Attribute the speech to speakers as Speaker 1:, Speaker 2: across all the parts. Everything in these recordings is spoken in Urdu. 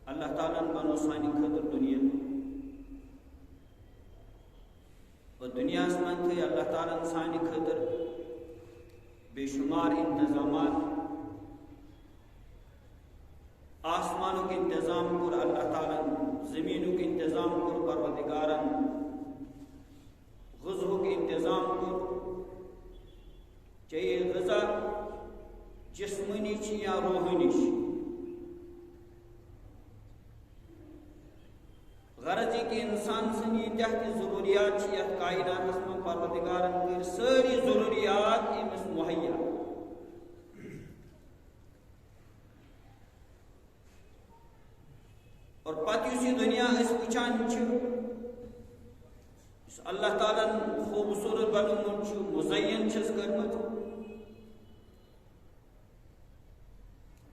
Speaker 1: اللہ تعالیٰ بنو سانہ خاطر دنیا اور دنیا من تھے اللہ تعالیٰ سانہ خاطر بے شمار انتظامات آسمانک انتظام کور اللہ تعالیٰ زمینک انتظام کور پروردگارن غذہک انتظام کور چاہے غذا جسمانی چھ یا روحانی غرض یہ کہ انسان سن یہ ضروریات یت کائنات من پروردگارن کر ساری ضروریات امس مہیا اور پتہ اس دنیا اس وچان اللہ تعالیٰ خوبصورت بنومت مزین چھس کرمت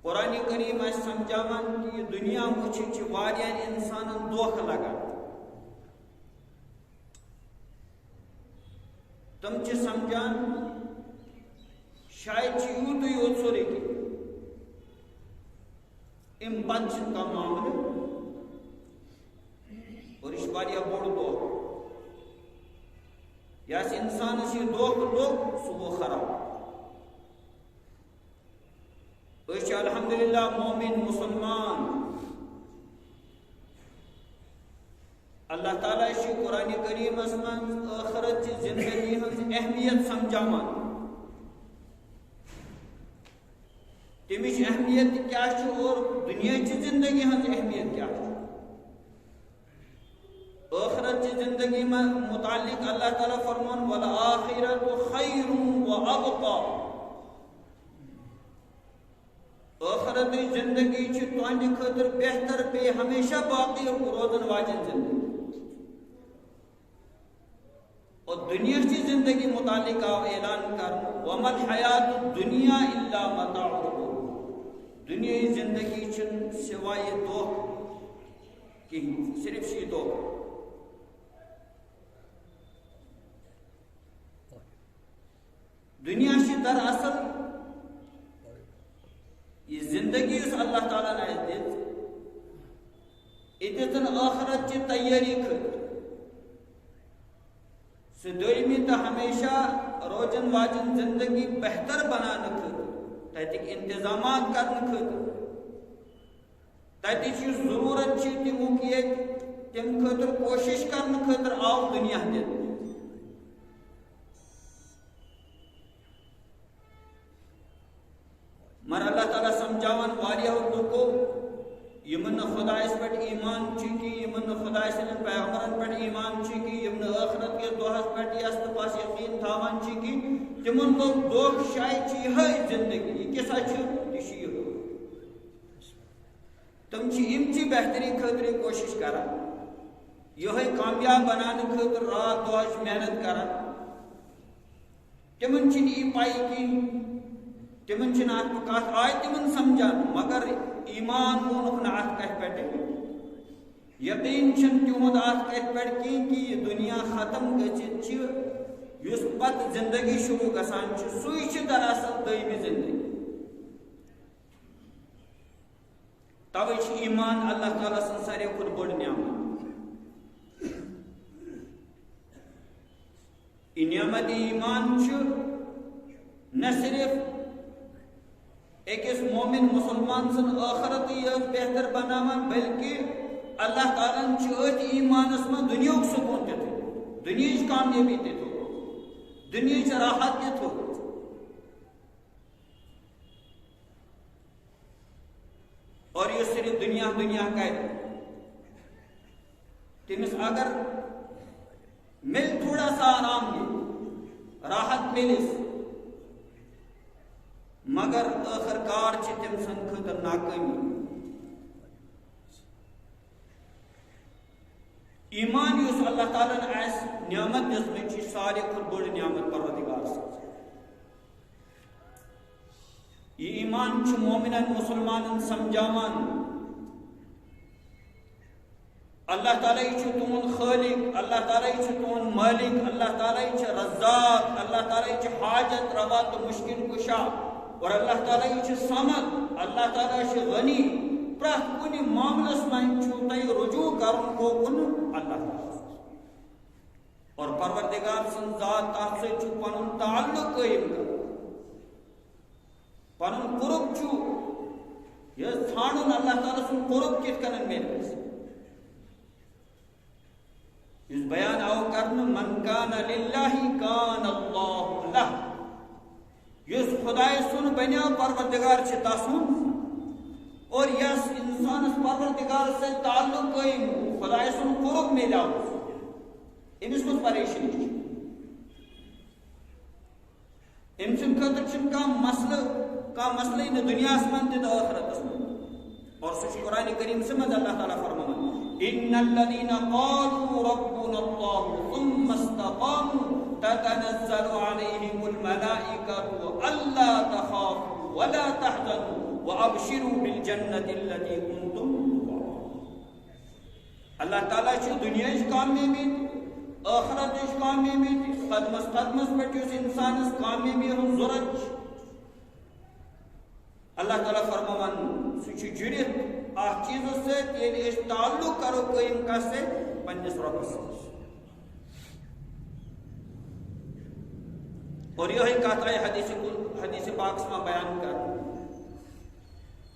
Speaker 1: قرآن کریم اس سمجھاوان کہ یہ دنیا وچھ واریاں انسانن دھوکہ لگان تم چھ سمجھان شاید یوت یوت سورے کی ام پت کا معاملہ اور اس واریاں بوڑ دھوکہ یس انسان سے دھوکہ لوگ صبح خراب الحمدللہ مومن مسلمان اللہ تعالیٰ قرآن کریم من آخرت زندگی ہز اہمیت سمجھاوان تمچ اہمیت کیا اور دنیا کی زندگی ہز اہمیت کیا آخرت کی زندگی میں متعلق اللہ تعالیٰ فرمان وَالْآخِرَةُ خَيْرٌ وَأَبْقَى آخرت زندگی تہندِ خاطر بہتر بے ہمیشہ باقی روزن واجن زندگی اور دنیا کی زندگی متعلق اعلان کر وَمَا الْحَيَاةُ الدُّنْيَا إِلَّا مَتَاعُ الْغُرُورِ دنیا زندگی چھن سوائے دھوکہ کہیں صرف یہ دھوکہ دنیا سے در اصل یہ زندگی اس اللہ تعالیٰ نے دیت اتتن آخرت کی تیاری کر سدویمی تا ہمیشہ روزن واجن زندگی بہتر بنانا کر تیتک انتظامات کرنا کر تیتک چیز ضرورت چی تیمو کی ایک تیم خطر کوشش کرنا خطر آو دنیا دیت مر اللہ تعالیٰ سمجھاوان واریہ لوگو یمن خدا اس پر ایمان چکی یمن خدا اس پیغمبرن پر ایمان چکی یمن آخرت کے دوہس پر یست پاس یقین تھاوان چکی تمن لوگ دوک شائی چی ہے زندگی یہ کسا چھو تشیر تم چی امچی بہتری خطری کوشش کرا یہ ہے کامیاب بنانے خطر رات دوہس محنت کرا تمن چی ای پائی کی تمن چھ نات کات آئے تمن سمجھان مگر ایمان اونک نات کہہ پیٹے یقین چھن تیومد آت کہہ پیٹ کی کہ یہ دنیا ختم گچت چھ یس پت زندگی شروع گسان چھ سوئی چھ دراصل دائمی زندگی توی چھ ایمان اللہ تعالیٰ سن سارے خود بڑھ نعمت نعمت ایمان چھ نہ صرف ایک اس مومن مسلمان سن آخرت یہ بہتر بناوان بلکہ اللہ تعالیٰ چاہت ایمان اس میں دنیا کو سکون تے تھو دنیا چ کامیابی تے تھو دنیا چ راحت تے تھو اور یہ صرف دنیا کا ہے تمس اگر مل تھوڑا سا آرام دے راحت ملس مگر آخر کار چھ تم سن خطر ناکامی ایمان یس اللہ تعالیٰ نے ایس نعمت دسمت چھ سارے خود بڑی نعمت پروردگار سے یہ ایمان چھ مومنان مسلمانان سمجھاوان اللہ تعالیٰ چھ تون خالق اللہ تعالیٰ چھ تون مالک اللہ تعالیٰ چھ رزاق اللہ تعالیٰ چھ حاجت روا تو مشکل کشا اور اللہ تعالیٰ چھ سمد اللہ تعالیٰ چھ غنی پرات کنی معاملہ معاملس من چھو تی رجوع کرن کو کن اللہ تعالیٰ اور پروردگار سن ذات تحت سے چھو پنن تعلق قائم کر پنن قرب چھو یہ ژھانڈن اللہ تعالیٰ سن قرب کت کنن میرے اس بیان آو کرن من کان للہ کان اللہ لہ یس خدای سن بنیا پروردگار چھ تاسون اور یس انسان اس پروردگار سے تعلق قائم خدای سن قرب ملاو امس کس پریشانی امس خاطر چھن کا مسئلہ ان دنیا من تہ آخرت من اور سچ قرآن کریم سے مز اللہ تعالیٰ فرمان ان الذين قالوا ربنا الله ثم استقاموا تتنزل عليهم الملائكة الا تخافوا ولا تحزنوا وابشروا بالجنة التي كنتم توعدون اللہ تعالیٰ چھ دنیا کامیابی آخرت کامیابی قدمس پہ انسان کامیابی ہن ضرورت اللہ تعالیٰ فرمان سہ جڑت اخ چیز سے تعلق کرو قائم کس سے پنس ربس اور یہ کت آئی حدیث پاک میں بیان کر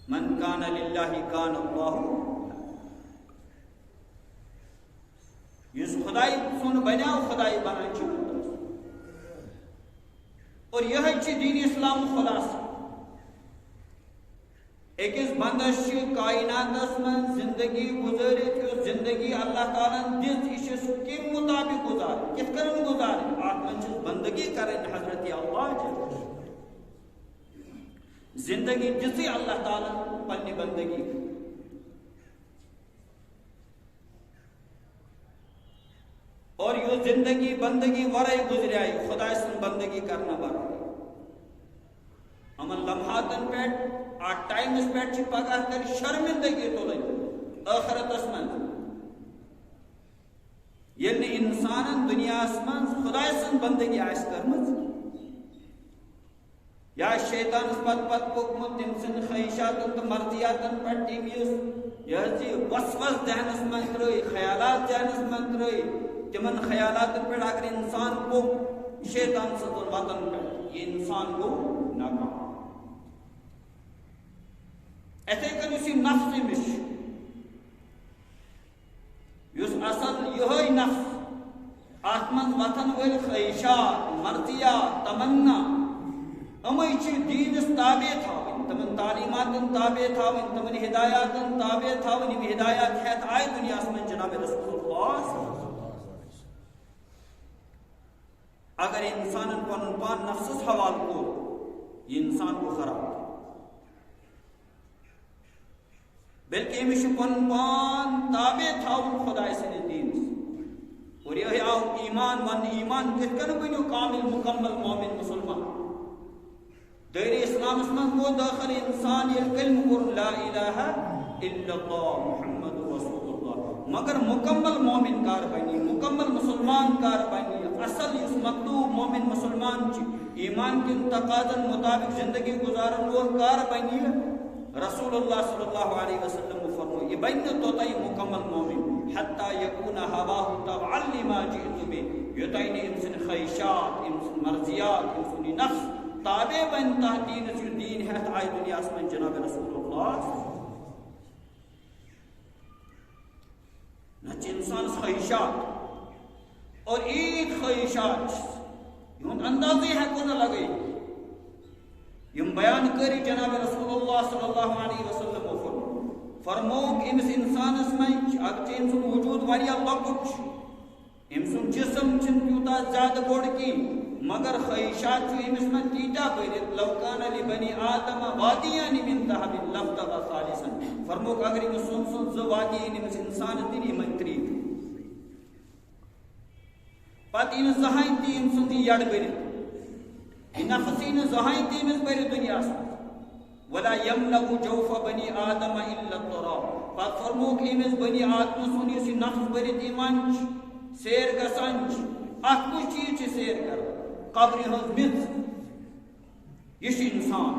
Speaker 1: من کان للہ کان اللہ یس خدائی سن بنیا خدائی بنان اور یہ دین اسلام خلاصہ ایکس بندس کائنات من زندگی گزارت اس زندگی اللہ تعالیٰ دس یہ کم مطابق گزار کت کرن گزار ات من بندگی کرن حضرت اللہ زندگی دسی اللہ تعالیٰ پنہ بندگی اور یہ زندگی بندگی ورائے گزریائی خدا سن بندگی کرنا ورائے ہمن لمحاتن پیٹ آٹ ٹائمس پیٹ چھ پگہ کر شرمندگی تلن آخرتس من یل انسان دنیا من خدا سن بندگی آس کرمز یا شیطان پت پوکمت تم سن خواہشاتن تو مرضیاتن پہ تم یہ وسوس ذہنس من ترٲے خیالات ذہنس من ترٲے تمن خیالاتن پہ اگر انسان کو شیطان سن وطن پہ یہ انسان کو ناکام اتھے کن اس نفس مش یس اصل یہ نفس ات من وطن ول خواہشات مرضیات تمنا امی دینس تابع تھاون تمن تعلیماتن تابع تھاون تمن ہدایاتن تابع تھاون یم ہدایات ہیت آئے دنیا من جناب رسول اللہ اگر انسان پن پان نفسس حوال کو یہ انسان کو خراب بلکہ امس پن پان تابع تھاون خدا سند دین اور یہ آو ایمان ون ایمان کت کن بنو کامل مکمل مومن مسلمان دیر اسلام من کو داخل انسان یہ کلم کر لا الہ الا اللہ محمد رسول اللہ مگر مکمل مومن کار بنی مکمل مسلمان کار بنی اصل اس مطلوب مومن مسلمان چی ایمان کن تقاضن مطابق زندگی گزارن وہ کار بنی رسول اللہ صلی اللہ علیہ وسلم فرمو یہ بین توتائی مکمل مومن حتی یکون ہواہ تبعا لما جئت بے یتائن انسان خیشات انسان مرضیات انسان نفس تابع بین تحدین جو دین ہے آئی دنیا اسمن جناب رسول اللہ نچ انسان خیشات اور ایک خیشات یوں اندازی ہے کو نہ لگئی یم بیان کری جناب رسول اللہ صلی اللہ علیہ وسلم فرموک امس انسان اسمن اگر انسان وجود واریا لکٹ امسن جسم چن تیوتا زیادہ بوڑ کی مگر خواہشات جو امس من تیتا بریت لو کان لبنی آدم وادیان من ذهب لفتغى ثالثا فرموک اگر امس سن ز وادی امس انسان تنی من ترید پت امس زہائن تی امسن تی یڑ بریت نفسین زہائن تی امس بریت دنیا سے ولا یملک جوف بنی آدم الا التراب پت فرموک امس بنی آدم سن اس نفس بریت ایمان سیر گسان اخ کچھ چیز سیر کر قبر ہز مت یہ انسان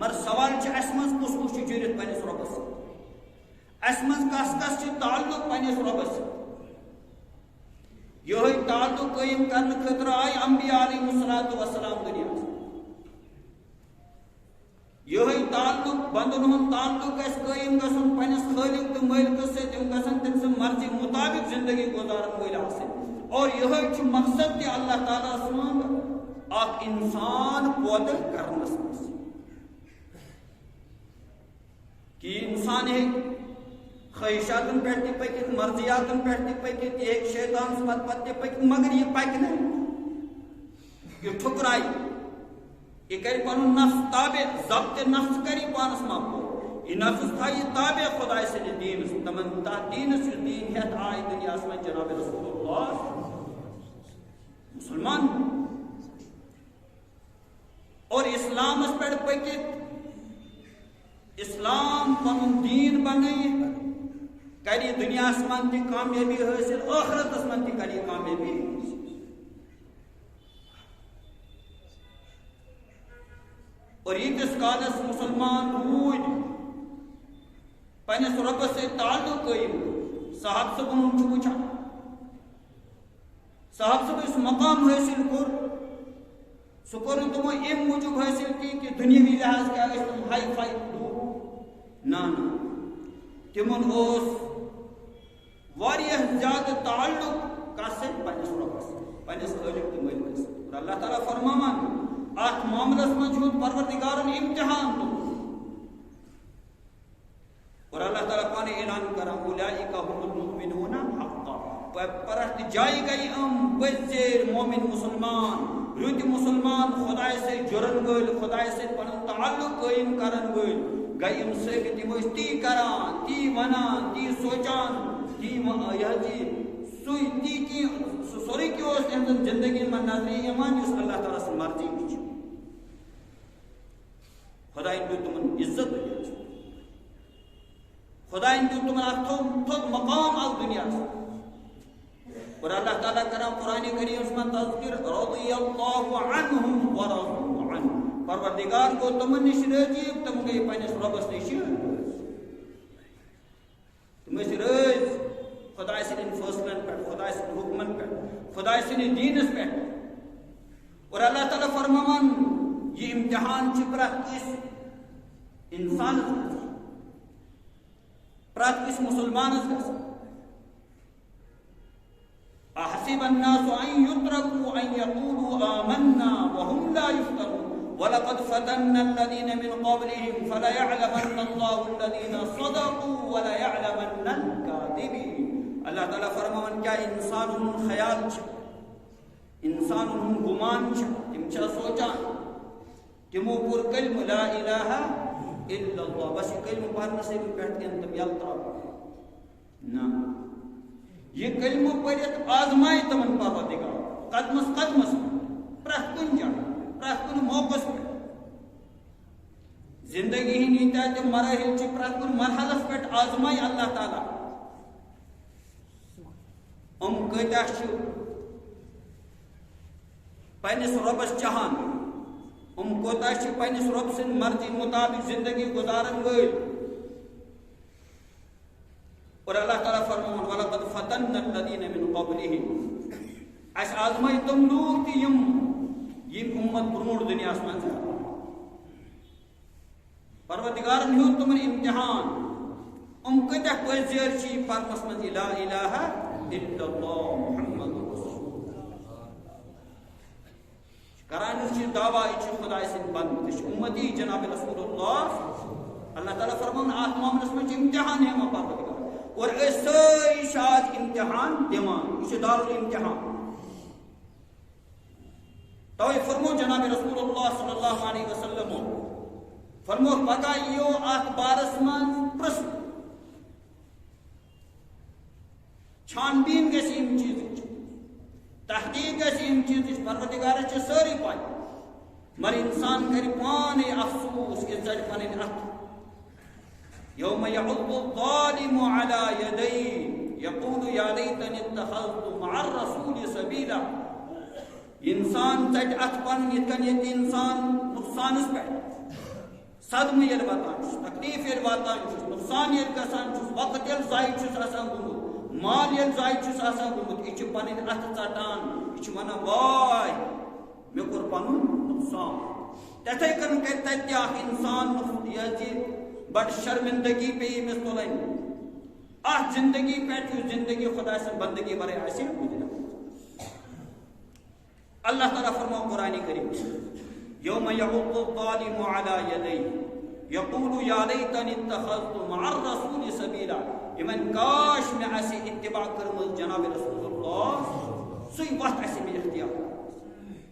Speaker 1: مگر سوال اس مز کس کس جڑت پنس ربس اس مز کس کس تعلق پنس ربس یہ تعلق قائم کرنے خاطر آئی انبیاء علیہ السلام دنیا یہ تعلق بندن ہند تعلق قائم گھن پنس خالق تو مالک ستم گھن تم سن مرضی مطابق زندگی گزارن ول آسن اور یہ مقصد تہ اللہ تعالیٰ سند اخ انسان پودہ کرنس مز کہ انسان ہے خواہشات پہ پکت مرضیات پہ پکت ایک شیطان پتہ پتہ پکت مگر یہ پکہ یہ ٹھکرائی یہ کر پن نفس تابع ضبط نفس کری پانس محفوظ یہ نفس تھا یہ تابع خدا سے دین تمن دین سے دین ہے آئی دنیا میں جناب رسول اللہ مسلمان اور اسلام اس پہ پکت اسلام پن دین بنائی کری دنیا من تہ کامیابی حاصل آخرت من تہ کری کامیابی اور یتس کالس مسلمان روز پنس ربس سے تعلق قائم صاحب صبن وچان صاحب صب اس مقام حاصل کور سہ کور تمو ام موجود حاصل کی کہ دنیاوی لحاظ کیا تم ہائی فائی نا تمن واریاہ زیادہ تعلق کس پنس ربس پنس خالق تو مالکس اور اللہ تعالیٰ فرمان ات معاملس من پروردگارن امتحان تو اور اللہ تعالیٰ پانے اعلان کرا اولئک هم المؤمنون حقا پرست جائی گئی بزیر مومن مسلمان رت مسلمان خدا سے جڑن گل خدا سے پن تعلق قائم کرن گل گئی ثابت تم تی کران تی ونان تی سوچان تی سوئی تی کی سوری کی زندگی من نظر ایمان اس اللہ تعالیٰ سے مرضی کی خدا ان کو تمن عزت خدا ان کو تمن تھوک مقام آل دنیا سے اور اللہ تعالیٰ کرا قرآن کریم اس میں تذکر رضی اللہ عنہم ورضوا عنہ پروردگار کو تمن نش رضی تم گئی پنس ربس نش تم رض خدا سن فیصلن پہ خدا سن حکمن پہ خدا سن دینس پہ اور اللہ تعالیٰ فرمان یہ امتحان پرت کس انسان پرت کس مسلمان احسب الناس ان يتركوا ان يقولوا آمنا وهم لا يفتنون ولقد فتنا الذين من قبلهم فلا يعلمن الله الذين صدقوا ولا يعلمن الكاذبين اللہ تعالیٰ فرمان کیا انسان خیال انسان گمان تم سوچان تمو پور کلم لا الہ الا اللہ بس کلم پڑھنے سے بھی بیٹھ کے تم یلتا نہ یہ کلمہ پڑھت آزمائی تمن پروردگار قدمس قدمس پرت کن جگہ پرت کن موقع پہ زندگی ہی نیتا ہے مراحل چھ پرت کن مرحلس پہ آزمائی اللہ تعالیٰ کتا پنس ربس چاہان کوتا پنس رب سن مرضی مطابق زندگی گزارن گئی اور اللہ تعالیٰ فرمان وَلَقَدْ فَتَنَّ الَّذِينَ مِنْ قَبْلِهِمْ اس آزمائی تم لوگ تھی یم امت برموڑ دنیا اسمان سے پروردگارن ہیو تمن امتحان کتا پذیر چی پرمس من لا الہ الا اللہ محمد رسول کرانی چی دعوی چی خدا سن بند امتی جناب رسول اللہ تعالیٰ فرمان آتمام نسمہ چی امتحان ہے ہم پروردگار اور ایسے شاد امتحان دیمان اسے دار الامتحان تو فرمو جناب رسول اللہ صلی اللہ علیہ وسلم فرمو پتا یہ اخبار اسمان پرس چھان بین گیسی ام چیز تحقیق گیسی ام چیز پروردگار چھ ساری پائی مر انسان کری پانے افسوس کے زج پانے ات یوم یعض الظالم على یدی یقول یا لیتنی اتخذت مع الرسول سبیلا انسان زج ات پانے اتکن یہ انسان نقصان اس پہ صدمہ یل واتان تکلیف یل واتان نقصان یل گژھان وقت یل ضائع چھُس آسان گوٚمُت مال یل ضائع چھُس آسان گوٚمُت یہ چھُ پنٕنۍ اتھٕ ژٹان یہ چھُ ونان واے مےٚ کوٚر پنُن نقصان تِتھے کٔنۍ کرِ تتہِ تہِ اکھ انسان یہ بڑ شرمندگی پے أمِس تُلٕنۍ اتھ زندگی پٮ۪ٹھ یُس زندگی خدا سٕنٛز بندگی ورٲے آسہِ اللہ تعالیٰ فرماو قرآن کریم یوم یعض الظالم علی یدیہ یقول یا لیتنی اتخذت مع الرسول سبیلا یمن کاش مےٚ آسہِ اتباع کٔرمٕژ جناب رسول اللہ سُے وتھ آسہِ مےٚ اختیار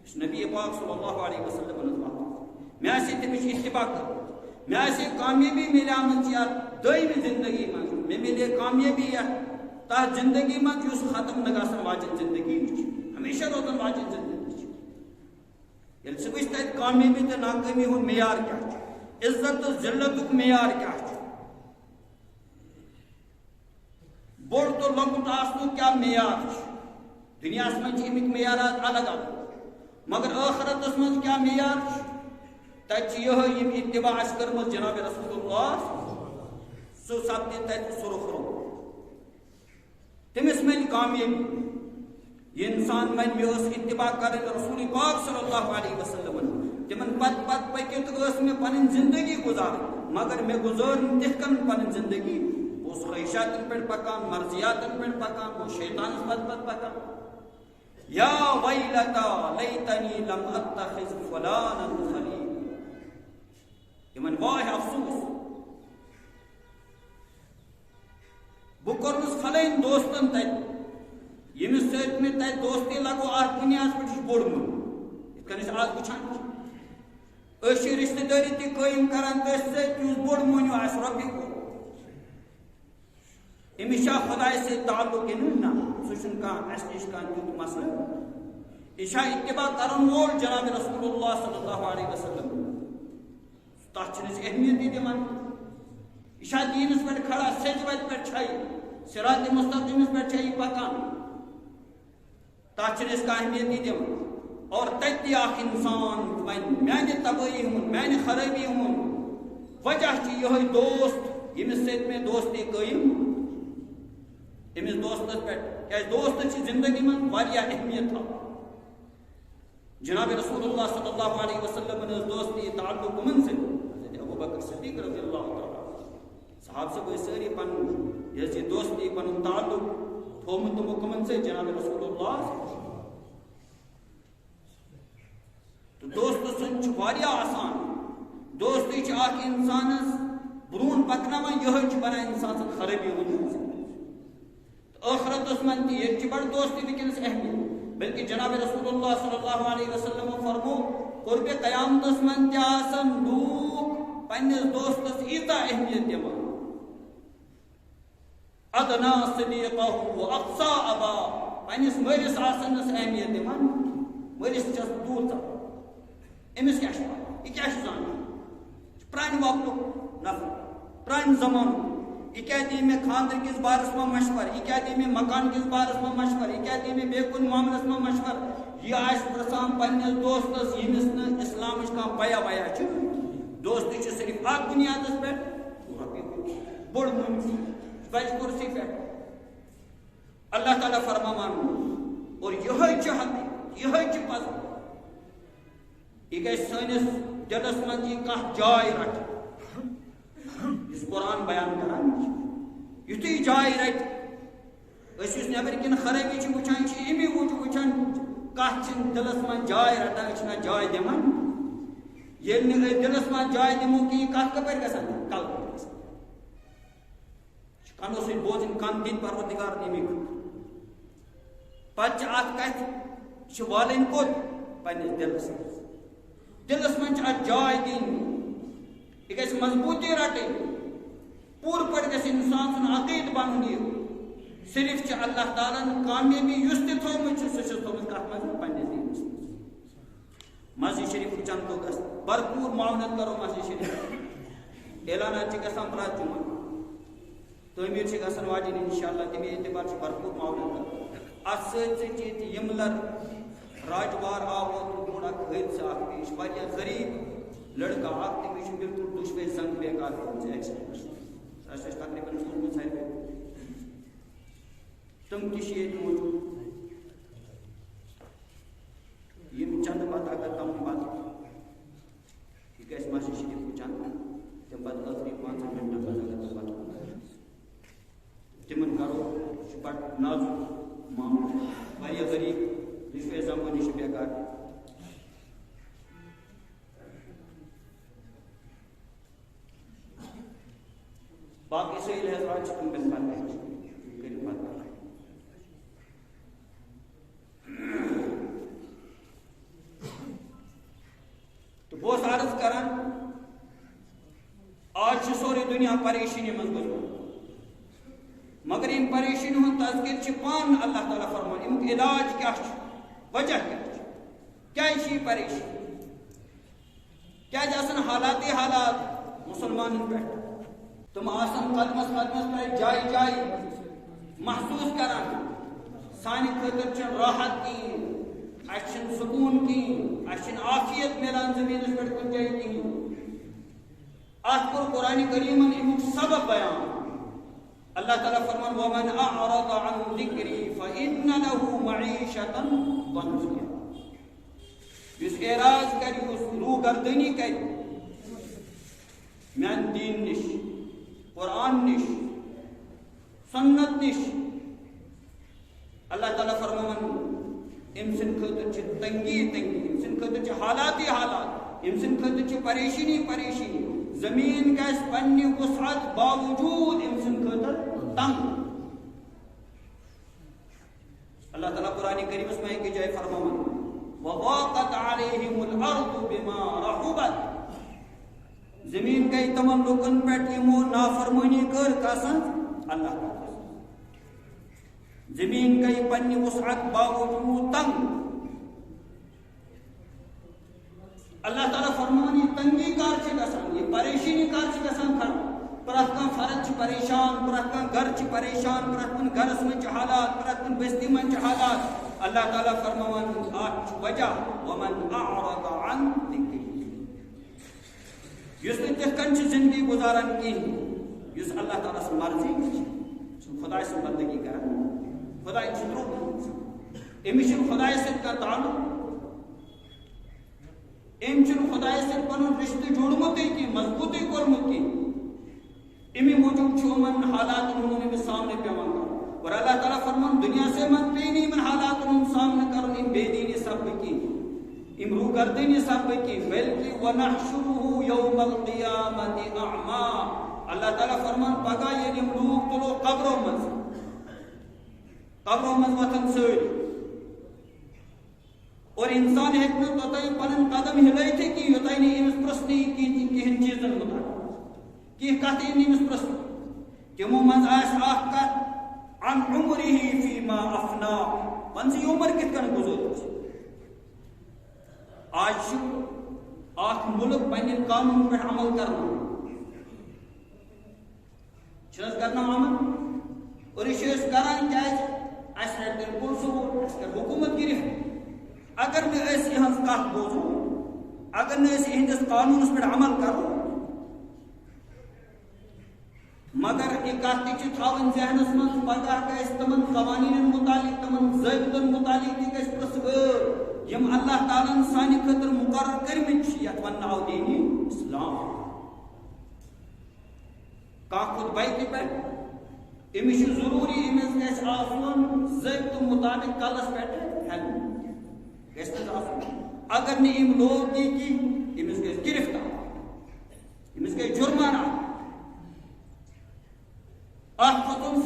Speaker 1: یُس نبی پاک صلی اللہ علیہ وسلم ہٕنٛز وتھ مےٚ آسہِ تٔمِچ اتباع کٔرمٕژ مےٚ آسہِ کامیٲبی مِلیمٕژ یتھ دۄیمہِ زندگی منٛز مےٚ مِلے کامیٲبی یتھ تتھ زندگی منٛز یُس ختم نہ گژھن واجٮ۪ن زندگی نِش ہمیشہ روزن واجٮ۪ن زندگی ییٚلہِ ژٕ وٕچھ تتہِ کامیٲبی تہٕ ناکٲمی ہُنٛد معیار کیٛاہ چھُ عزت تہٕ ذلتُک معیار کیٛاہ چھُ بوٚڑ تہٕ لۄکُٹ آسنُک کیٛاہ معیار چھُ دُنیاہس منٛز چھِ اَمِکۍ معیارات الگ الگ مگر ٲخرتس منٛز کیٛاہ معیار چھُ تتہِ چھِ یِہوٚے یِم اتباع آسہِ کٔرمٕژ جناب رسول اللہ سُہ سپدِ تتہِ سُرخرو تٔمِس مِلہِ کامیٲبی یہ انسان من میں اس اتباع کرے رسول پاک صلی اللہ علیہ وسلم تمن پت پکت اس میں پن زندگی گزار مگر میں گزار تتھ کن پن زندگی اس خواہشاتن پہ پکان مرضیاتن پہ پکان وہ شیطان پت پکان یا ویلتا لیتنی لم اتخذ فلانا خلیلا تمن واہ افسوس بہ کورمس فلٲنۍ دوستن تتہِ ییٚمِس سۭتۍ مےٚ تتہِ دوستی لگو اتھ دُنیاہس پٮ۪ٹھ چھُ بوٚڑمُت یِتھ کٔنۍ أسۍ آز وٕچھان چھِ أسۍ چھِ رشتہٕ دٲری تہِ قٲیِم کران تٔتھۍ سۭتۍ یُس بوٚڑ مٔہنیوٗ آسہِ رۄپیہِ کور أمِس چھا خۄداے سۭتۍ تعلق کِنہٕ نہ سُہ چھُنہٕ کانٛہہ اَسہِ نِش کانٛہہ تیُتھ مسلہٕ یہِ چھا اتباع کرن وول جناب رسول اللہ صلی اللہ علیہ وسلم تتھ چھِنہٕ أسۍ اہمیتی دِوان یہِ چھا دیٖنس پٮ۪ٹھ کھڑا سیٚدِ وتہِ پٮ۪ٹھ چھا یہِ صراطِ مستقیٖمس پٮ۪ٹھ چھا یہِ پکان تتھ چھِنہٕ أسۍ کانٛہہ اہمیتی دِوان اور تتہِ تہِ اکھ انسان وۄنۍ میانہِ تبٲہی ہُنٛد میانہِ خرٲبی ہُنٛد وجہ چھُ یِہوٚے دوست ییٚمِس سۭتۍ مےٚ دوستی قٲیِم أمِس دوستس پٮ۪ٹھ کیٛازِ دوستس چھِ زندگی منٛز واریاہ اہمیت تھاوان جناب رسول اللہ صلی اللہ علیہ وسلم ٲس دوستی تعلق کٕمن سۭتۍ حضرت ابوبکر صدیق رضی اللہ تعالیٰ صحابہٕ صٲب ٲسۍ سٲری پنُن یہِ دوستی پنُن تعلق تھوٚومُت تِمو کٕمن سۭتۍ جناب رسول اللہ تہٕ دوستہٕ سُنٛد چھُ واریاہ آسان دوستی چھِ اکھ انسانس برٛونٛٹھ پکناوان یِہوٚے چھُ بنان انسان سٕنٛز خرٲبی ہُنٛد تہٕ ٲخرتس منٛز تہِ ییٚتہِ چھِ بڑٕ دوستی وٕنکیٚنس اہمیت بلکہ جناب رسول اللہ صلی اللہ علیہ وسلم فرمو قرب قیامتس منٛز تہِ آسن لوٗکھ پننِس دوستس ایٖژاہ اہمیت دِوان ادنا صدیقہ و اقصا ابا پننس مٲلِس آسن نس اہمیت دِوان مٲلِس چھس دوٗر ژَلان أمِس کیٛاہ چھُ پَتہ یہِ کیٛاہ چھُ زانان یہِ چھُ پرانہِ وقتُک نفر پرانہِ زمانُک یہ کیا دی میں خاندر کس بارس میں مشور یہ کیا دی میں مکان کس بارس میں مشور یہ کیا دی میں بے کن معاملس میں مشور یہ آس پرسان پنس دوستس یمس ن اسلام کھانا پیا ویا دوستی صرف اک بنیادس پہ بوڑ بچ کرسی پہ اللہ تعالیٰ فرمان اور یہ پز یہ گھر سنس دلس من یہ کھانا جائے رٹ اس قرآن بیان کران یتھے جائے رٹ اس نبر کن خرابی وچان امی موجود وچان کت دلس من جائے رٹان جائے دمان یل دلس من جائے دمو کہ کت کپر گژھان کل کنو سی بوزن کن دن پروردگار نمیک پتہ ات کت والن کوت پنس دلس من جائے دن یہ گھر مضبوطی رٹن پور پہ گھر انسان سن عقید بن یہ صرف اللہ تعالیٰ کامیابی اس تہ تھومت سہ تھومت کت مز پنس دینس مسجد شریف چند دہ گھس بھرپور معاونت کرو مسجد شریف اعلانات گھان پرت جمعہ تعمیر گھان واجن انشاءاللہ تمے اعتبار بھرپور معاونت کرو ات ست یملر راجوار آو بوڑ حادثہ پیش واریاہ غریب لڑکا اک تمس بالکل دشوے زنگ بیکار ایکسیڈنٹ تقریباً تم تھی موجود چند پتہ اگر تم پتہ یہ گھس مسجد شریف کو چند تم پتہ ٲخری 5 منٹن بعد اگر تم پتہ تمن کرو بڑ نازک معاملہ واریاہ غریب رشوے زنگو نش بیکار باقی سہیل حضرات تم بن پتہ کر پتہ تو بہت عرض کران آج سوری دنیا پریشانی من گزر مگر ان پریشانی ہند تذکر پان اللہ تعالیٰ فرمان امیک علاج کیا وجہ کیا پریشانی کیا حالات مسلمان پہ تم آسن قدمس پہ جائے جائے محسوس کران سانہ خاطر راحت کہین اچھن سکون کہین اچھن عافیت ملان زمین پہ کن جائے کہین ات کور قرآن کریم امیک سبب بیان اللہ تعالیٰ فرمان ومن اعرض عن ذکری فإن له معیشة ضنکا یس اعراض کر یس روگردنی کر میان دین نش قرآن نش سنت نش اللہ تعالیٰ فرمان ام سن خاطر تنگی ام سن خاطر حالات ام سن خاطر پریشانی زمین گھس پنہ وسعت باوجود ام سن خاطر تنگ اللہ تعالیٰ قرآن کریم میں ایک جائے فرمان وضاقت علیہم الارض بما رحبت زمین گئی تمام لوگن پیٹ یمو نافرمانی کر کسن اللہ تعالیٰ زمین گئی پنہ وسعت باوجود تنگ اللہ تعالیٰ فرمان یہ تنگی کار گسان یہ پریشانی کار گسان کھڑا پرت کان فرد پریشان پرت کان گھر پریشان پرت کن گھرس من حالات پرت کن بستی من حالات اللہ تعالیٰ فرمان آج وجہ ومن اعرض عن ذکری یس نے تکن زندگی گزارن کی یس اللہ تعالیٰ سے مرضی خدا سے بندگی کرن خدا چترو امش خدا سے کا تعلق ام خدا سے پن رشتہ جوڑمت کی مضبوطی کورمت کی امی موجود من حالات انہوں سامنے پیوان اور اللہ تعالیٰ فرمان دنیا سے من پینی من حالات انہوں سامنے کرن ام بے دینی سب کی ام رو گردینی سب کی بلکہ ونحشره یوم القیامت اعما اللہ تعالیٰ فرمان پگا یعنی لوگ تلو قبروں من وطن سوری اور انسان ہیکن توتائی پنن قدم ہلائی تھے کہ یوتائی نے امس پرسنی کی کہن چیزن مطابق کی کہتے ہیں امس پرسنی تمو من آس آخ کت عن عمره فیما افنا پنسی عمر کت کن گزر آج آخ ملک پنن قانون پر عمل کرنا چھنس کرنا عمل اور اس کران کیا اس نے بالکل سبور حکومت گرفت اگر نہ اس یہاں کت بوزو اگر نہ اس ہندس قانون پر عمل کرو مگر یہ کت تھاون ذہنس من پگہ گھس تمن قوانین متعلق تمن ضابطن متعلق تہ گھس پرسگٲر یم اللہ تعالیٰ سانہ خاطر مقرر کرمت یتھ ونناو دین اسلام کھانا کھوت بائکہ پہ امس ضروری امس گھس آسن ضابطہ مطابق کلس پہ ہیلمٹ گھس اگر نہ ام لوگ دی کی امس گھس گرفتار امس گئی جرمانہ ات کھوتن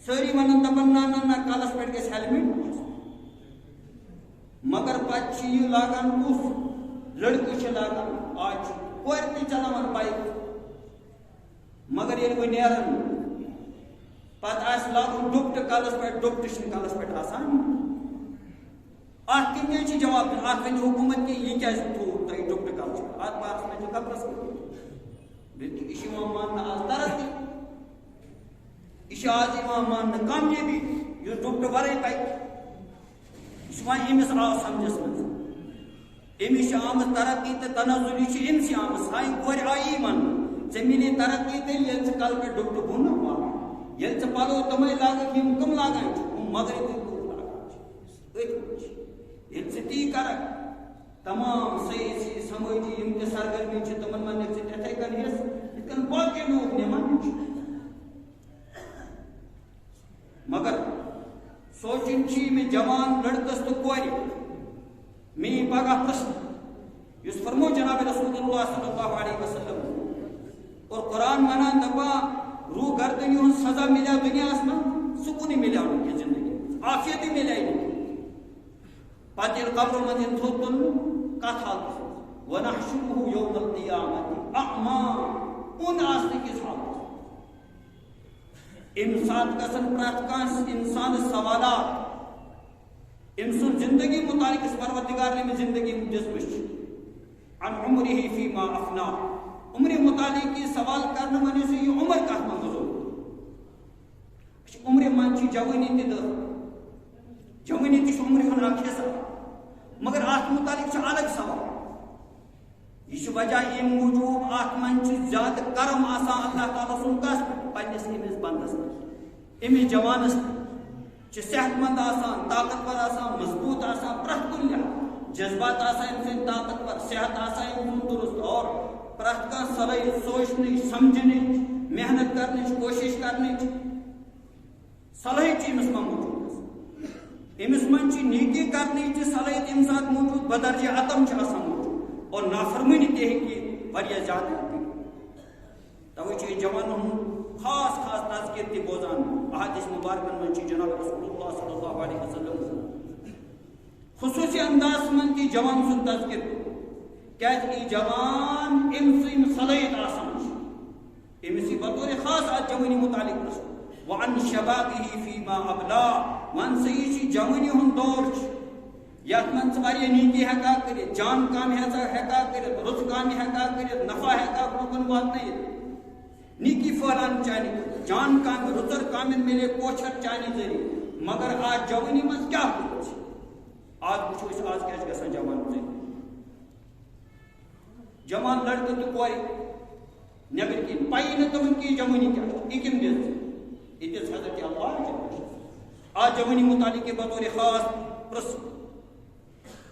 Speaker 1: ساری ونان دپان نا کلس پہ گھس ہیلمٹ مگر پتہ یہ لاگان کس لڑکہ لاگان آج کور تہ چلاوان بائک مگر یل وہ نیران پتہ آس لاگن ڈپٹ کلس پہ ڈپٹ کلس پہ آسان ات کن جائے جواب دین ات ون حکومت کہ یہ کیا تھو تھی ڈپٹ کلس پہ ات بارس میں خبرس یہ ماننا آج ترقی یہ آج ماننا کامیابی یہ ڈپٹ ورے بائک یہ امس آو سمجھس من امس آمت ترقی تو تنزلی امس آمت سائن کور آئی من ے ملی ترقی تیل یل کل پہ ڈب بن یل پلو تمے لاگک کم لاگان مغرب یل تی کر تمام سیاسی سماجی سرگرمی تمن من اتھے کن حص کن باقی لوگ نمان مگر سوچن میں جوان لڑکس تو کور می پگہ پرسن اس فرمو جناب رسول اللہ صلی اللہ علیہ وسلم اور قرآن منان دپا روح گردنی ہن سزا ملیا دنیا من سکون ملیا ان کی زندگی عافیت ملیا پتہ قبر من تھوتن کت حالت ونحشره یوم القیامت اعما ان آسن کس حالت امسات گسن پرت کانس انسان سوالات امسن زندگی متعلق اس پروردگار نے زندگی جسمش عن عمره فيما افنا عمر متعلق کی سوال کرنے من سے یہ عمر کا من گزر عمر من چی جوانی تے جوانی تے عمر ہن رکھے مگر آت متعلق چھ الگ سوال یہ وجہ ام موجود آت من چھ زیادہ کرم آسان اللہ تعالی سن کس پنس امس بندس امس جوانس چھ صحت مند آسان طاقتور آسان مضبوط آسان پرت کن لحاظ جذبات آسان انسان طاقتور صحت آسان انسان درست اور پرت کا صلاحیت سوچنے سمجھنے محنت کرنے کوشش کرنے صلاحیت امس من موجود امس من نیکی کرنے صلاحیت امس سات موجود بدرجہ عدم آسان موجود اور نافرمانی تہ ہیٚکہِ زیادہ توے جوان خاص خاص تذکر تہ بوزان احادیث مبارکن من جناب رسول اللہ صلی اللہ علیہ وسلم خصوصی انداز من تہ جوان سن تذکر کیا جوان امس صلاحیت آسان امس بطور خاص آج جوانی متعلق رسول وعن شبابه فيما ابلا وان سیچ جوانی ہن دور یت من واریاہ نیکی ہیکا کرت جان کام ہیکا کرت رُت کام ہیکا کرت نفع ہیکا لوکن واتنٲیِتھ نیکی پھہلان چانہ جان کام رُتر کام ملے پوچھر چانہ ذریعہ مگر آج جوانی من کیا کچھ آج وچھو آج کیا گژھان جوان جوان لڑکہ تو کور نبر کن پائی نہ تمن کی جوانی کیا یہ کم دس یہ حضرت اللہ آج جوانی متعلق کے بطور خاص پرس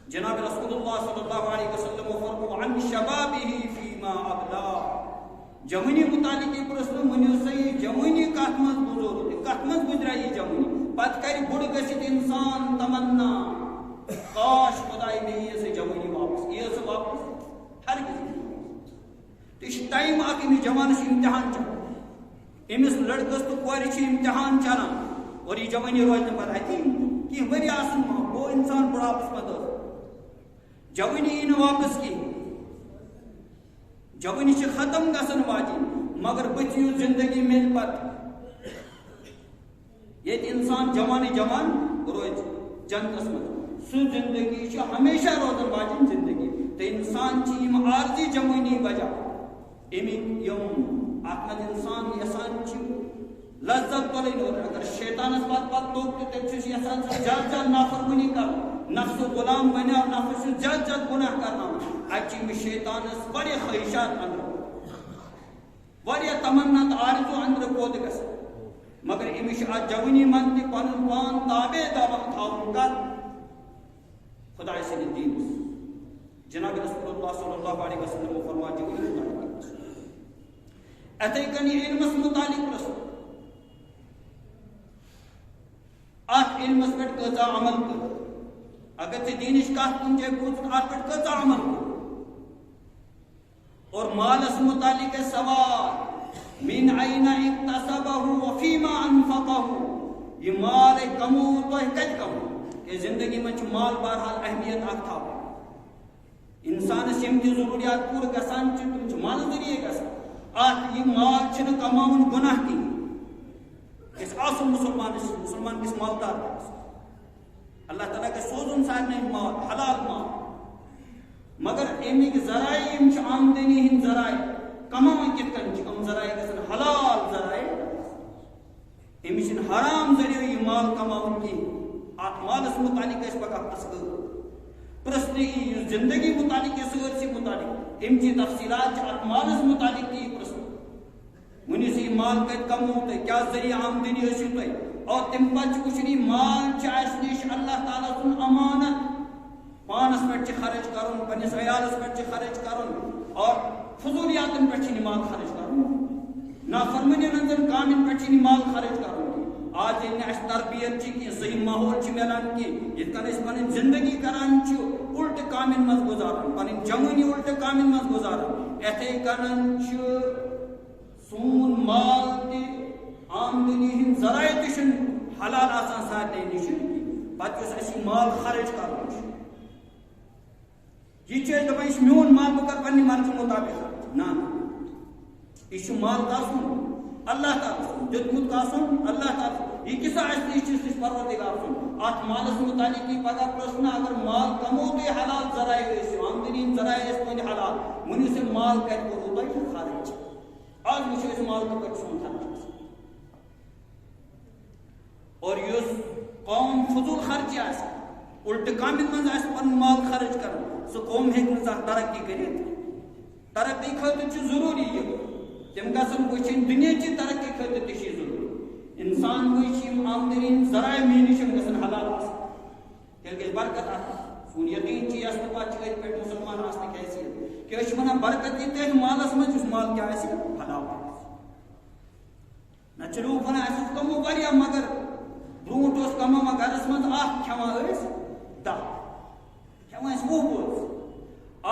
Speaker 1: جناب رسول اللہ صلی اللہ علیہ وسلم فرمو عن شبابه فيما ابلا جوانی متعلق کے پرس منو صحیح جوانی کت مز گزور کت مز گزرا یہ جوانی پت کر بڑ گژھت انسان تمنا کاش خدائے میں یہ سے جوانی واپس یہ سے واپس ہر کسی تو ٹائم آ کے جوانس امتحان چل امس لڑکس تو کور امتحان چلان اور یہ جوانی روز پتہ کی وري آسن وہ انسان بڑھاپس مت جوانی واپس کی جوانی ختم گھن واجن مگر بچ زندگی مل پت یہ انسان جوان روز جنتس مز سو زندگی ہمیشہ روزن واجن زندگی تو انسان عارضی جوانی وجہ امیک ات من انسان یسان لذت تلن اور اگر شیطانس پت لوگ تو تم یسان زیادہ زیادہ نافرمانی کر نفس غلام بنیا نفس زیادہ زیادہ گناہ کرنا اتہ شیطانس واریاہ خواہشات اندر واریاہ تمنا تو آرزو اندر پود گژھان مگر امس جوانی من تہ پن پان تابع دابا تھاون کر خدا سند دینس جناب رسول اللہ صلی اللہ علیہ وسلم فرما جوانی اتھے کن علمس متعلق رسول ات علمس پہ کتا عمل کر اگر تے دینش کت کن جائے بوجھ ات پہ کتا عمل کر اور مالس متعلق سوال من عین اکتسبہ وفیما انفقہ یہ مال کمو تو کت کمو کہ زندگی میں مال بہرحال اہمیت تھا انسان یم تہ ضروریات پور گژھان تم مال ذریعے گژھان ات یہ مال چھن کماون گناہ کی اس آسن مسلمان کس مالدار اللہ تعالیٰ کے سوزن سارے مال حلال مال مگر امیک ذرائع آمدنی ہند ذرائع کمان کت کن ذرائع گھن حلال ذرائع امس حرام ذریعہ یہ مال کمان کی ات مالس متعلق پگہ پرس پرسنی زندگی متعلق سرسی متعلق امچی تفصیلات ات مالس متعلق تی پرسن ونس یہ مال کت کمو تھی کیا ذریعہ آمدنی ٲسِو تُہۍ اور تم پتہ وچھنی مال اس نش اللہ تعالیٰ سن امانت پانس پہ خرچ کرن پنس عیالس پہ خرچ کرن اور فضولیاتن پہ مال خرچ کرن نافرمانی اندر کامن پہ مال خرچ کرن آج اس تربیت کی صحیح ماحول ملان کی یہ پن زندگی کران الٹ کامن مز گزاران پن جوانی الٹ کامن مز گزاران اتھے کنن سون مال تہ آمدنی ہند ذرائع تہ حلال آسان سارے نش پتہ اس مال خرچ کرن یہ دپان یہ میون مال بہ کر پنہ مرضی مطابق نا یہ مال کاسن اللہ تعالیٰ دیتمت کاسن اللہ تعالیٰ یہ کسا اس پروردگار سن ات مالس متعلق کی پگہ پرسنا اگر مال کمو تھی حلال ذرائع آمدنی ذرائع تہند حلال ونی سے مال کت کرو تھی خرچ آج وچھو اس مال کو کت سون خرچ اور اس قوم فضول خرچ الٹ کامن من پن مال خرچ کر سہ قوم ہیکہ ترقی کرت ترقی خاطر ضروری یہ تم گھن وچن دنیا چی ترقی خاطر تہ ضروری انسان وچ آمدنی ذرائع مے نش گھن حلال تیل گژھِ برکت سون یقین چی اس پتہ ات پہ مسلمان آسن کی حیثیت کہ ونان برکت یہ تھی مالس مز اس مال کیا حلال نہ چلو ونان اس کمو واریاہ مگر برونٹ اس کما گرس مز کھوان دہ کھوان وہ بوز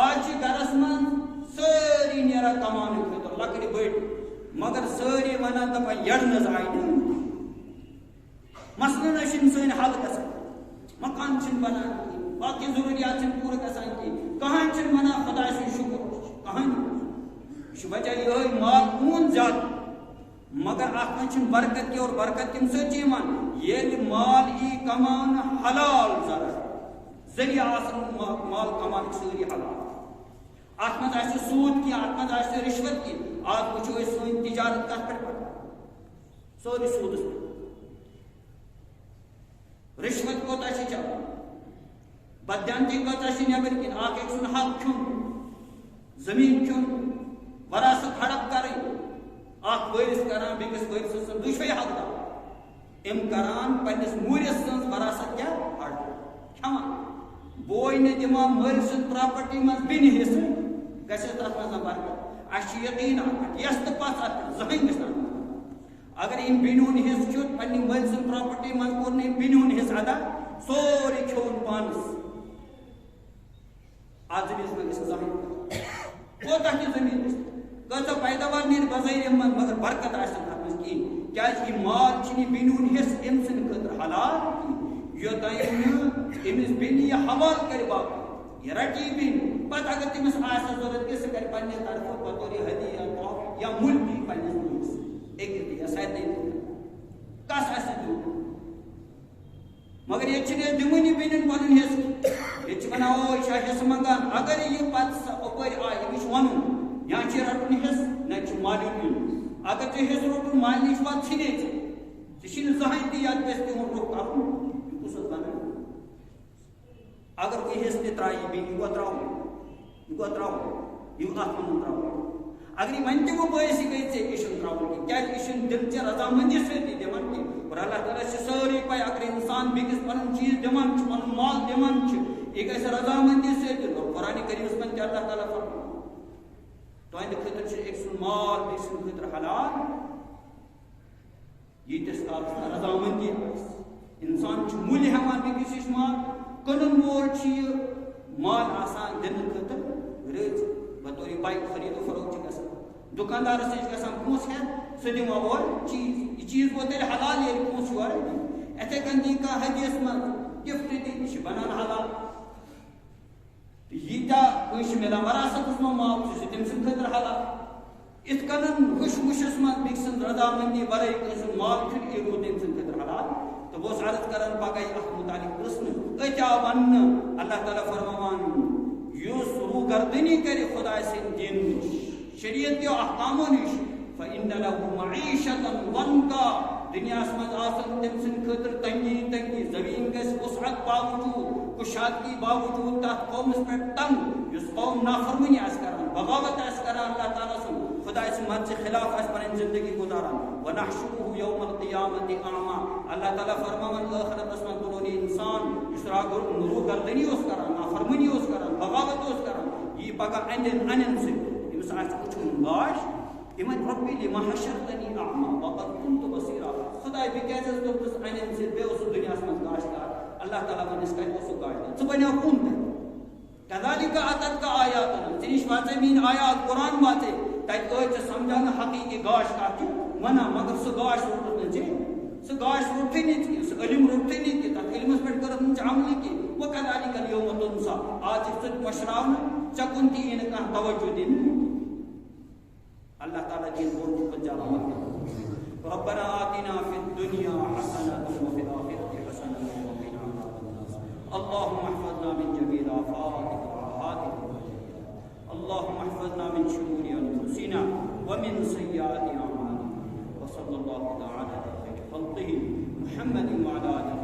Speaker 1: آج گرس من ساری نیران کمان خاطر لکڑ بڑ مگر ساری ونان دپان یڑنس آئی مثلاً سن حل گژھان مکان بنان باقی ضروریات پورٕ گژھان کہیٖنۍ کہاں ونان خدا سُنٛد شکر کہاں یہ وجہ یہ مال اون زیادہ مگر ات من برکت کی اور برکت تم سی یل مال ای کمان حلال ذریعہ مال کمان ساری حلال ات من سود کی ات من رشوت کی آج وچھو سن تجارت کت پہ سوری سودس رشوت کوتا چلان بدیانتی کوتا نبر کن اک سن حق کھن زمین کھن وراثت ہڑپ کریں اخ وارث کران بیکس وارث سن دشوی حقدار ام کران پنس مورس سن وراثت کیا ہڑپ کھوان بوے نے دمان مٲلۍ سن پراپرٹی من بین حصہ گژھِ تتھ منٛز برکت اس یقین یس تو پتھ ات زہن گژھان اگر ام بینون حصہ چھُ پننہِ مٲلۍ سن پراپرٹی من کوٚر نہٕ بینون حصہ ادا سورُے کھیوٚن پانس اتھ زٔمیٖنس منٛز گژھِ زہن کوتاہ تہِ زٔمیٖن گژھِ کۭژاہ پیداوار نیرِ بظٲہر مگر برکت آسن اتھ منٛز کہیٖنۍ کیازِ یہ مال چھُنہٕ بینون حصہ أمۍ سٕنٛدِ خٲطرٕ حلال یوٚتام نہٕ أمِس بیٚنہِ یہِ حوالہٕ کرِ باقٕے یہ رٹی بین پتہ اگر تمس آسہ ضرورت کہ سہ کر پنہ طرف بطور ہدیہ یا مل دی پنس ملس ایک دی یا ساتھ نہیں کس آسہ دیو مگر یہ چھنے دمونی بینن پنن حصہ یہ چھ بنا او یہ حصہ منگان اگر یہ پتہ اوپر آئی یہ ونن یا چھ رٹن حصہ نہ چھ مالین اگر چھ حصہ رٹن مالنش بات چھنے چھن زہن دی یاد بس تم رخ کرن کس بنا اگر کوئی حصہ ترائی بین یہ گو تراؤ یہ ات من تراؤ اگر یہ ون تمو باعث گئی ے یہ تراؤ کیا یہ دل چہ رضامندی سۭتی دِوان کینٛہہ اور اللہ تعالیٰ چھ سٲری پاے اگر انسان بیکس پنن چیز دِوان چھ پنن مال دِوان چھ یہ گژھِ رضامندی سۭتۍ اور قرآن کریمس منٛز تہِ اللہ تعالیٰ فرمان تہنٛدِ خٲطرٕ چھ أکۍ سُنٛد مال بیٚیہِ سٕنٛدِ خٲطرٕ حلال ییٖتِس کالس نہٕ رضامندی آسہِ انسان چھ مُلہِ ہٮ۪وان بیٚکِس نِش مال کٕنن وول چھ یہ مال آسان دن خاطر رز بطور بائک خرید و فروخت گژھان دکاندارس نش گژھان پونسہٕ ہٮ۪تھ سُہ دِوان اورٕ چیٖز یہ چیٖز گوٚو تیٚلہِ حلال ییٚلہِ پونسہٕ یورٕ دِنۍ اِتھے کٔنۍ دی کانٛہہ ہدیس منٛز گفٹ دی یہِ چھُ بنان حلال ییٖتیاہ کٲنٛسہِ مِلان وراثتس منٛز مال چھُ سُہ تٔمۍ سٕنٛدِ خٲطرٕ حلال یِتھ کٔنن ہُشس منٛز بیٚکہِ سٕنٛز رضامندی ورٲے کٲنٛسہِ ہُنٛد مال چھُ یہِ گوٚو تٔمۍ سٕنٛدِ خٲطرٕ حلال تو بہٕ اوسُس عرض کران پگاہ اتھ متعلق پرژھنہٕ أتۍ آو وننہٕ اللہ تعالیٰ فرماوان یُس روٗگردٲنی کرِ خۄداے سٕنٛدِ دین نِش شریعتیو احکامو نِش فإن له معیشة ضنکا دنیاہس منٛز آسن تٔمۍ سٕنٛدِ خٲطرٕ تنگی زمیٖن گژھِ وسعت باوجوٗد کشادگی باوجود تات قومس پہ تنگ اس قوم نافرمانی آس کران بغاوت آس کران اللہ تعالیٰ سن خدا اس مرد سے خلاف آس پر زندگی گزاران ونحشره یوم القیامت اعما اللہ تعالیٰ فرمان آخرت اسمان قرونی انسان اس را نرو گردنی اس کران نافرمانی اس کران بغاوت اس کران یہ پگا انن سے امس آس کچھن باش امن ربی لما حشرتنی اعما وقد كنت بصیرا خدا بکیسز دوپس انن سے بے اس دنیا اسمان گاشتار اللہ تعالیٰ من اس کا اسو گاشتار سو بنیا کون ہے کذالک اتت کا آیاتنا تنش واضح مین آیات قرآن واضح تاکہ اوہ چا سمجھانا حقیقی گاش کاتی منا مگر سو گاش روٹنے چاہیے سو گاش روٹنے نہیں چاہیے سو علم روٹنے نہیں چاہیے تاکہ علم اس پر کرنے چاہ عملی کی وَكَذَلِكَ الْيَوْمَ تُنْسَى آج افتد مشراؤنا چکنتی انکا توجہ دن اللہ تعالیٰ جن بول کو جانا مکہ ربنا آتنا فی الدنیا حسنة وفی الآخرة حسنة وقنا عذاب النار اللهم احفظنا من جميع آفاتك وآفاتك اللهم احفظنا من شرور انفسنا ومن سيئات اعمالنا وصلى الله تعالى على خير خلقه محمد وعلى اله